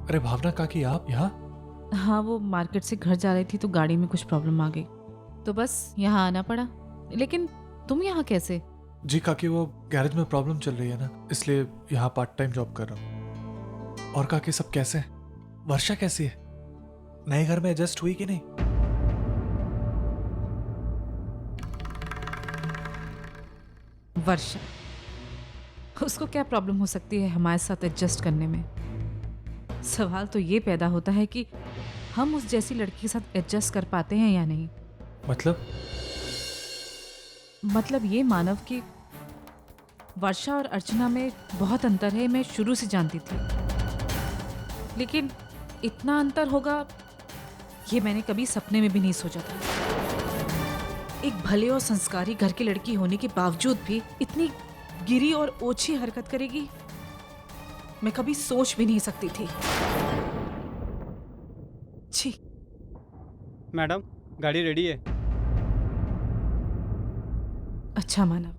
अरे भावना काकी, आप यहाँ? हाँ, वो मार्केट से घर जा रही थी तो गाड़ी में कुछ प्रॉब्लम आ गई, तो बस यहाँ आना पड़ा। लेकिन तुम यहाँ कैसे? जी काकी, वो गैरेज में प्रॉब्लम चल रही है ना, इसलिए यहाँ पार्ट टाइम जॉब कर रहा हूँ। और काकी सब कैसे हैं? वर्षा कैसी है? नए घर में एडजस्ट हुई कि नहीं? वर्षा, उसको क्या प्रॉब्लम हो सकती है हमारे साथ एडजस्ट करने में? सवाल तो ये पैदा होता है कि हम उस जैसी लड़की के साथ एडजस्ट कर पाते हैं या नहीं। मतलब ये मानव कि वर्षा और अर्चना में बहुत अंतर है, मैं शुरू से जानती थी, लेकिन इतना अंतर होगा ये मैंने कभी सपने में भी नहीं सोचा था। एक भले और संस्कारी घर की लड़की होने के बावजूद भी इतनी गिरी और ओछी हरकत करेगी, मैं कभी सोच भी नहीं सकती थी। छी। मैडम, गाड़ी रेडी है। अच्छा मानव,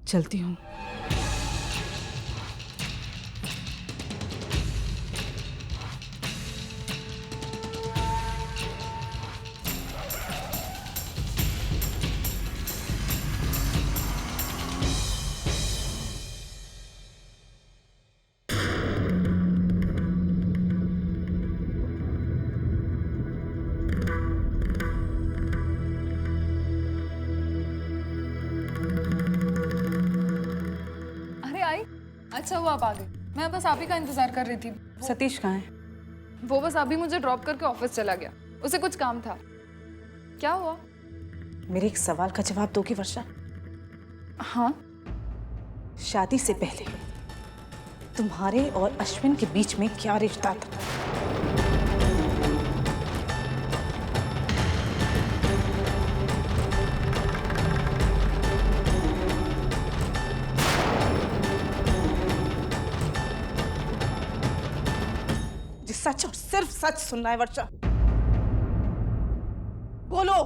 चलती हूँ। अरे आई, अच्छा हुआ आप आ गए। मैं बस आप ही का इंतजार कर रही थी। सतीश कहाँ है? वो बस अभी मुझे ड्रॉप करके ऑफिस चला गया, उसे कुछ काम था। क्या हुआ? मेरे एक सवाल का जवाब दोगी वर्षा? हाँ। शादी से पहले तुम्हारे और अश्विन के बीच में क्या रिश्ता था? सच और सिर्फ सच सुनना है वर्षा, बोलो।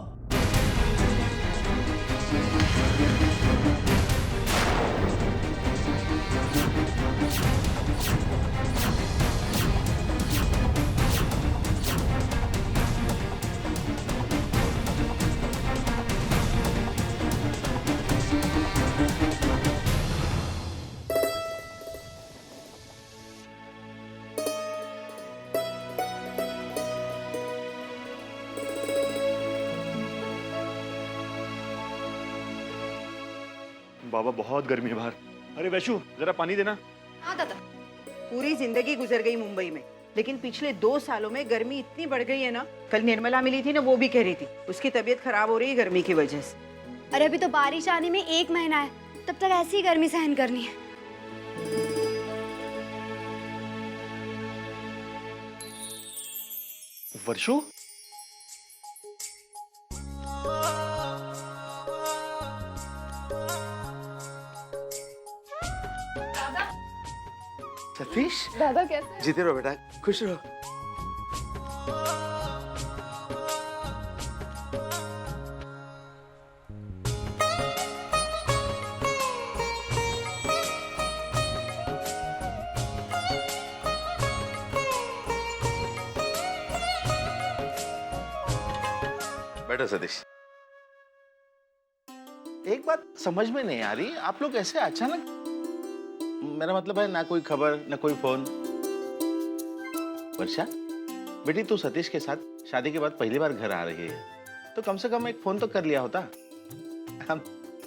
बाबा बहुत गर्मी है बाहर। अरे वैशु, जरा पानी देना। हाँ दादा। पूरी जिंदगी गुजर गई मुंबई में, लेकिन पिछले 2 सालों में गर्मी इतनी बढ़ गई है ना। कल निर्मला मिली थी ना, वो भी कह रही थी उसकी तबीयत खराब हो रही है गर्मी की वजह से। अरे अभी तो बारिश आने में 1 महीना है, तब तक ऐसी ही गर्मी सहन करनी है। वर्षु, सतीश, दादा कैसे? जीते रहो बेटा, खुश रहो। बैठो सतीश। एक बात समझ में नहीं आ रही, आप लोग ऐसे अचानक, मेरा मतलब है ना कोई खबर ना कोई फोन। वर्षा बेटी, तू सतीश के साथ शादी के बाद पहली बार घर आ रही है, तो कम से कम एक फोन तो कर लिया होता। हम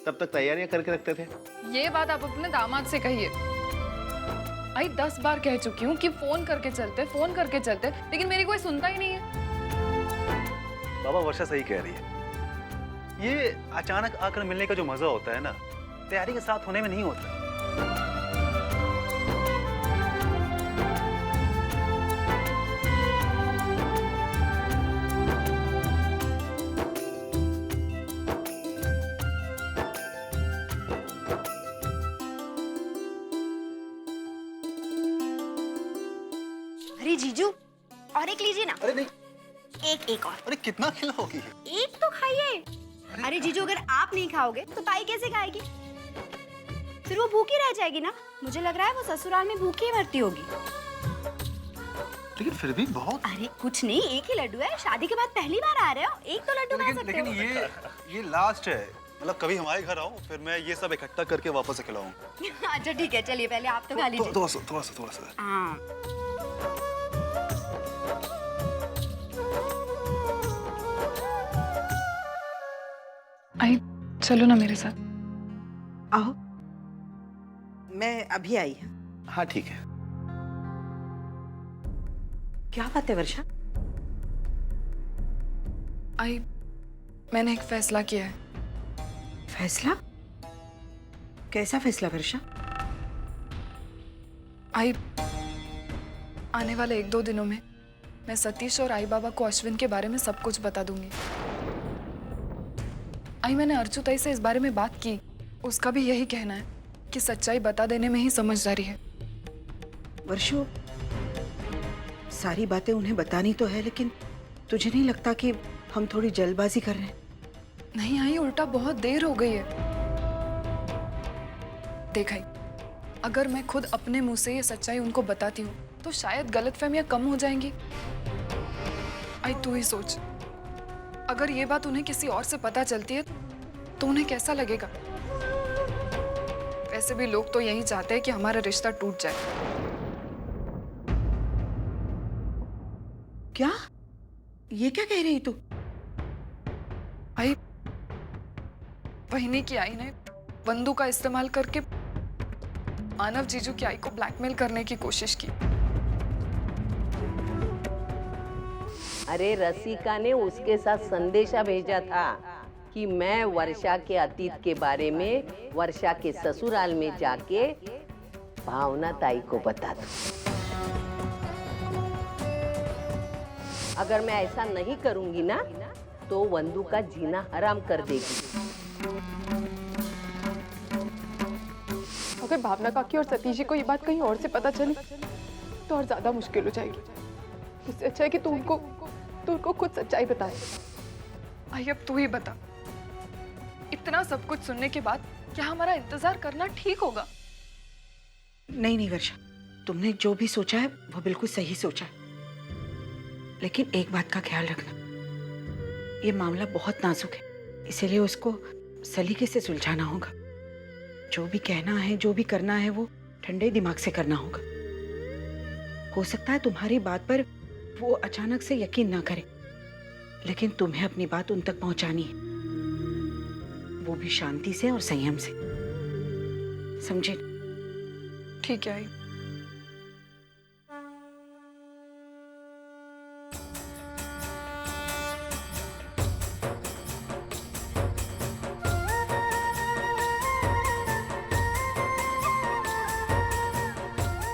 तब तक तैयारियां करके रखते थे। ये बात आप अपने दामाद से कहिए। आई 10 बार कह चुकी हूँ कि फोन करके चलते, लेकिन मेरी कोई सुनता ही नहीं है। बाबा, वर्षा सही कह रही है। ये अचानक आकर मिलने का जो मजा होता है ना, तैयारी के साथ होने में नहीं होता। अरे जीजू, और एक लीजिए ना। अरे नहीं। एक और। अरे कितना खिलाओगी? एक तो खाइए। अरे जीजू, अगर आप नहीं खाओगे तो ताई कैसे खाएगी? फिर वो भूखी रह जाएगी ना। मुझे लग रहा है वो ससुराल में भूखी ही मरती होगी। लेकिन फिर भी बहुत। अरे कुछ नहीं, एक ही लड्डू है, शादी के बाद पहली बार आ रहे हो, एक तो लड्डू खा सकते लेकिन हो। ये लास्ट है, मतलब कभी हमारे घर आओ फिर मैं ये सब इकट्ठा करके वापस से खिलाऊं। अच्छा ठीक है, चलिए पहले आप तो खा लीजिए। थोड़ा सा। हाँ। आई चलो ना मेरे साथ। आओ, मैं अभी आई हूँ। हाँ ठीक है। क्या बात है वर्षा? आई मैंने एक फैसला किया है। फैसला? कैसा फैसला वर्षा? आई आने वाले 1-2 दिनों में मैं सतीश और आई बाबा को अश्विन के बारे में सब कुछ बता दूंगी। आई मैंने अर्चुताई से इस बारे में बात की, उसका भी यही कहना है कि सच्चाई बता देने में ही समझदारी है। वर्षो, सारी बातें उन्हें बतानी तो है, लेकिन तुझे नहीं लगता कि हम थोड़ी जल्दबाजी कर रहे हैं? नहीं आई, उल्टा बहुत देर हो गई है। देख आई, अगर मैं खुद अपने मुंह से ये सच्चाई उनको बताती हूँ तो शायद गलतफहमियां कम हो जाएंगी। आई तू ही सोच, अगर ये बात उन्हें किसी और से पता चलती है तो उन्हें कैसा लगेगा? वैसे भी लोग तो यही चाहते हैं कि हमारा रिश्ता टूट जाए। क्या? ये क्या कह रही तू? आई वहीनी की आई ने बंदूक का इस्तेमाल करके मानव जीजू की आई को ब्लैकमेल करने की कोशिश की। अरे रसिका ने उसके साथ संदेशा भेजा था कि मैं वर्षा के अतीत के बारे में वर्षा के ससुराल में जाके भावना ताई को बता दूं। अगर मैं ऐसा नहीं करूंगी ना तो वंदू का जीना हराम कर देगी। अगर भावना काकी और सतीश जी को ये बात कहीं और से पता चली तो और ज्यादा मुश्किल हो जाएगी। इससे अच्छा है कि तू उनको खुद सच्चाई बताए। आई अब तू ही बता, इतना सब कुछ सुनने के बाद क्या हमारा इंतजार करना ठीक होगा? नहीं वर्षा, तुमने जो भी सोचा है वो बिल्कुल सही सोचा है, लेकिन एक बात का ख्याल रखना, ये मामला बहुत नाजुक है, इसीलिए उसको सलीके से सुलझाना होगा। जो भी कहना है, जो भी करना है, वो ठंडे दिमाग से करना होगा। हो सकता है तुम्हारी बात पर वो अचानक से यकीन ना करे, लेकिन तुम्हें अपनी बात उन तक पहुंचानी है, वो भी शांति से और संयम से, समझे? ठीक है आई।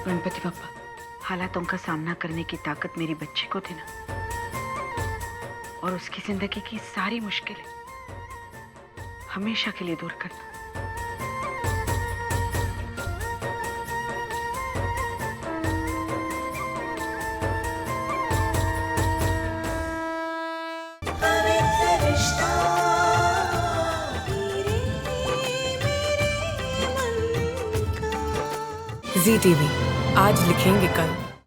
गणपति बप्पा, हालातों का सामना करने की ताकत मेरी बच्ची को देना और उसकी जिंदगी की सारी मुश्किलें हमेशा के लिए दूर करना। ZTV, आज लिखेंगे कल।